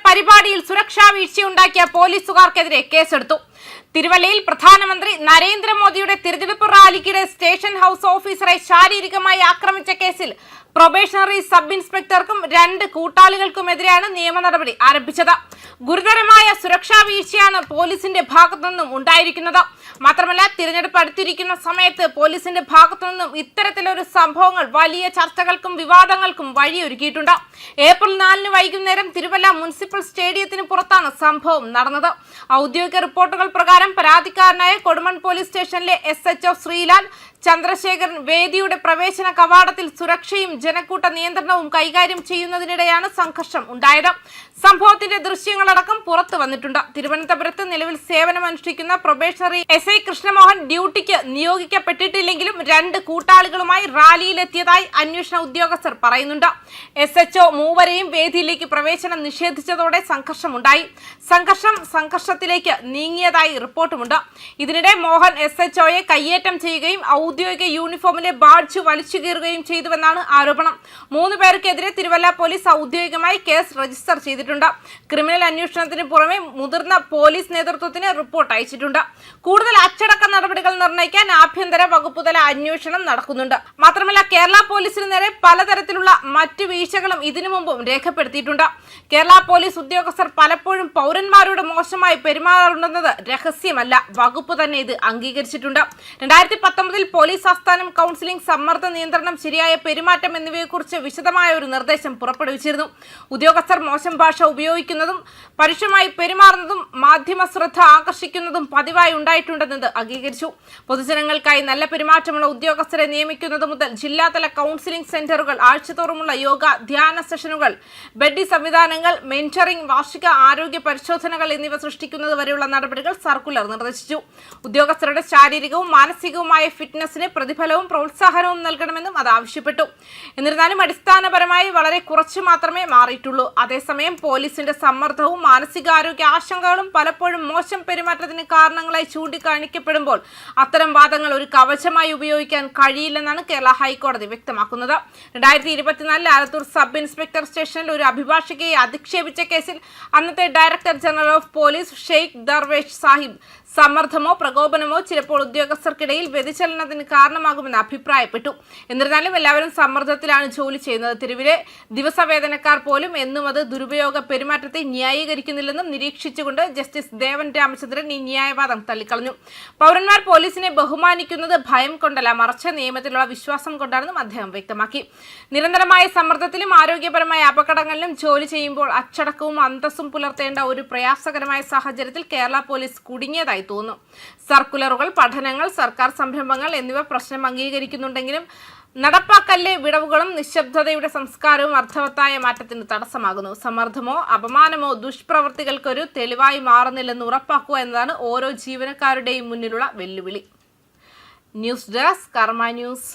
പരിപാടിയിൽ സുരക്ഷാ വീഴ്ചയുണ്ടാക്കിയ പോലീസുകാർക്കെതിരെ കേസെടുത്തു. തിരുവല്ലയിൽ പ്രധാനമന്ത്രി നരേന്ദ്രമോദിയുടെ തിരഞ്ഞെടുപ്പ് റാലിക്കിടെ സ്റ്റേഷൻ ഹൌസ് ഓഫീസറെ ശാരീരികമായി ആക്രമിച്ച കേസിൽ പ്രൊബേഷണറി സബ് ഇൻസ്പെക്ടർക്കും 2 കൂട്ടാളികൾക്കുമെതിരെയാണ് നിയമ നടപടി ആരംഭിച്ചത്. ഗുരുതരമായ സുരക്ഷാ വീഴ്ചയാണ് പോലീസിന്റെ ഭാഗത്തു നിന്നും ഉണ്ടായിരിക്കുന്നത്. മാത്രമല്ല, തിരഞ്ഞെടുപ്പ് അടുത്തിരിക്കുന്ന സമയത്ത് പോലീസിന്റെ ഭാഗത്തു നിന്നും ഇത്തരത്തിലൊരു സംഭവങ്ങൾ വലിയ ചർച്ചകൾക്കും വിവാദങ്ങൾക്കും വഴിയൊരുക്കിയിട്ടുണ്ട്. ഏപ്രിൽ 4 വൈകുന്നേരം തിരുവല്ല മുനിസിപ്പൽ സ്റ്റേഡിയത്തിന് പുറത്താണ് സംഭവം നടന്നത്. ഔദ്യോഗിക റിപ്പോർട്ടുകൾ പ്രകാരം പരാതിക്കാരനായ കൊടുമൺ പോലീസ് സ്റ്റേഷനിലെ SHO ശ്രീലാൽ ചന്ദ്രശേഖരൻ വേദിയുടെ പ്രവേശന കവാടത്തിൽ സുരക്ഷയും ജനക്കൂട്ട നിയന്ത്രണവും കൈകാര്യം ചെയ്യുന്നതിനിടെയാണ് സംഘർഷം ഉണ്ടായത്. സംഭവത്തിന്റെ ദൃശ്യങ്ങളടക്കം പുറത്തു വന്നിട്ടുണ്ട്. തിരുവനന്തപുരത്ത് നിലവിൽ സേവനമനുഷ്ഠിക്കുന്ന പ്രൊബേഷണറി SI കൃഷ്ണമോഹൻ ഡ്യൂട്ടിക്ക് നിയോഗിക്കപ്പെട്ടിട്ടില്ലെങ്കിലും 2 കൂട്ടാളികളുമായി റാലിയിലെത്തിയതായി അന്വേഷണ ഉദ്യോഗസ്ഥർ പറയുന്നുണ്ട്. SHO മൂവരെയും വേദിയിലേക്ക് പ്രവേശനം നിഷേധിച്ചതോടെ സംഘർഷമുണ്ടായി. സംഘർഷത്തിലേക്ക് നീങ്ങിയതായി റിപ്പോർട്ടുമുണ്ട്. ഇതിനിടെ മോഹൻ SHOയെ കയ്യേറ്റം ചെയ്യുകയും ഔദ്യോഗിക യൂണിഫോമിലെ ബാഡ്ജ് വലിച്ചു കീറുകയും ചെയ്തുവെന്നാണ് ആരോപണം. 3 പേർക്കെതിരെ തിരുവല്ല പോലീസ് ഔദ്യോഗികമായി കേസ് രജിസ്റ്റർ ചെയ്തിട്ടുണ്ട്. ക്രിമിനൽ അന്വേഷണത്തിന് പുറമെ മുതിർന്ന പോലീസ് നേതൃത്വത്തിന് റിപ്പോർട്ട് അയച്ചിട്ടുണ്ട്. കൂടുതൽ അച്ചടക്ക നടപടികൾ നിർണ്ണയിക്കാൻ ആഭ്യന്തര വകുപ്പുതല അന്വേഷണം നടക്കുന്നുണ്ട്. മാത്രമല്ല, കേരള പോലീസിന് നേരെ പലതരത്തിലുള്ള മറ്റു വീഴ്ചകളും ഇതിനു മുമ്പും രേഖപ്പെടുത്തിയിട്ടുണ്ട്. കേരള പോലീസ് ഉദ്യോഗസ്ഥർ പലപ്പോഴും പൗരന്മാരോട് മോശമായി പെരുമാറുണ്ടെന്നത് രഹസ്യമല്ല. വകുപ്പ് തന്നെ ഇത് അംഗീകരിച്ചിട്ടുണ്ട്. 2019 പോലീസ് ആസ്ഥാനം കൗൺസിലിംഗ്, സമ്മർദ്ദ നിയന്ത്രണം, ശരിയായ പെരുമാറ്റം എന്നിവയെക്കുറിച്ച് വിശദമായ ഒരു നിർദ്ദേശം പുറപ്പെടുവിച്ചിരുന്നു. ഉദ്യോഗസ്ഥർ മോശം ഭാഷ ഉപയോഗിക്കുന്നതും പരുഷമായി പെരുമാറുന്നതും മാധ്യമ ശ്രദ്ധ ആകർഷിക്കുന്നതും പതിവായി ഉണ്ടായിട്ടുണ്ടെന്നത് അംഗീകരിച്ചു. പൊതുജനങ്ങൾക്കായി നല്ല പെരുമാറ്റമുള്ള ഉദ്യോഗസ്ഥരെ നിയമിക്കുന്നത് മുതൽ ജില്ലാതല കൗൺസിലിംഗ് സെന്ററുകൾ, ആഴ്ചതോറുമുള്ള യോഗ, ധ്യാന സെഷനുകൾ, ബെഡി സംവിധാനങ്ങൾ, മെന്ററിംഗ്, വാർഷിക ആരോഗ്യ പരിശോധനകൾ എന്നിവ സൃഷ്ടിക്കുന്നത് വരെയുള്ള നടപടികൾ സർക്കുലർ നിർദ്ദേശിച്ചു. ഉദ്യോഗസ്ഥരുടെ ശാരീരികവും മാനസികവുമായ ഫിറ്റ്നസിന് പ്രതിഫലവും പ്രോത്സാഹനവും നൽകണമെന്നും അത് ആവശ്യപ്പെട്ടു. എന്നിരുന്നാലും അടിസ്ഥാനപരമായി വളരെ കുറച്ച് മാത്രമേ മാറിയിട്ടുള്ളൂ. അതേസമയം പോലീസിന്റെ സമ്മർദ്ദവും മാനസികാരോഗ്യ ആശങ്കകളും പലപ്പോഴും മോശം പെരുമാറ്റത്തിന് കാരണങ്ങളായി ചൂണ്ടിക്കാണിക്കപ്പെടുമ്പോൾ അത്തരം വാദങ്ങൾ ഒരു കവചമായി ഉപയോഗിക്കാൻ കഴിയില്ലെന്നാണ് കേരള ഹൈക്കോടതി വ്യക്തമാക്കുന്നത്. 2024 ആലത്തൂർ സബ് ഇൻസ്പെക്ടർ സ്റ്റേഷനിൽ ഒരു അഭിഭാഷകയെ അധിക്ഷേപിച്ച കേസിൽ അന്നത്തെ director general of police Sheikh Darvesh Sahib സമ്മർദ്ദമോ പ്രകോപനമോ ചിലപ്പോൾ ഉദ്യോഗസ്ഥർക്കിടയിൽ വ്യതിചലനത്തിന് കാരണമാകുമെന്ന് അഭിപ്രായപ്പെട്ടു. എന്നിരുന്നാലും എല്ലാവരും സമ്മർദ്ദത്തിലാണ് ജോലി ചെയ്യുന്നത്. തെരുവിലെ ദിവസവേതനക്കാർ പോലും എന്നും അത് ദുരുപയോഗ പെരുമാറ്റത്തെ ന്യായീകരിക്കുന്നില്ലെന്നും നിരീക്ഷിച്ചുകൊണ്ട് ജസ്റ്റിസ് ദേവൻ രാമചന്ദ്രൻ ഈ ന്യായവാദം തള്ളിക്കളഞ്ഞു. പൗരന്മാർ പോലീസിനെ ബഹുമാനിക്കുന്നത് ഭയം കൊണ്ടല്ല, മറിച്ച് നിയമത്തിലുള്ള വിശ്വാസം കൊണ്ടാണെന്നും അദ്ദേഹം വ്യക്തമാക്കി. നിരന്തരമായ സമ്മർദ്ദത്തിലും ആരോഗ്യപരമായ അപകടങ്ങളിലും ജോലി ചെയ്യുമ്പോൾ അച്ചടക്കവും അന്തസ്സും പുലർത്തേണ്ട ഒരു പ്രയാസകരമായ സാഹചര്യത്തിൽ കേരള പോലീസ് കുടുങ്ങിയതായി തോന്നുന്നു. സർക്കുലറുകൾ, പഠനങ്ങൾ, സർക്കാർ സംരംഭങ്ങൾ എന്നിവ പ്രശ്നം അംഗീകരിക്കുന്നുണ്ടെങ്കിലും നടപ്പാക്കലിലെ വിടവുകളും നിശബ്ദതയുടെ സംസ്കാരവും അർത്ഥവത്തായ മാറ്റത്തിന് തടസ്സമാകുന്നു. സമ്മർദ്ദമോ അപമാനമോ ദുഷ്പ്രവൃത്തികൾക്കൊരു തെളിവായി മാറുന്നില്ലെന്ന് ഉറപ്പാക്കുക എന്നതാണ് ഓരോ ജീവനക്കാരുടെയും മുന്നിലുള്ള വെല്ലുവിളി. ന്യൂസ് ഡെസ്ക് കർമ്മ ന്യൂസ്.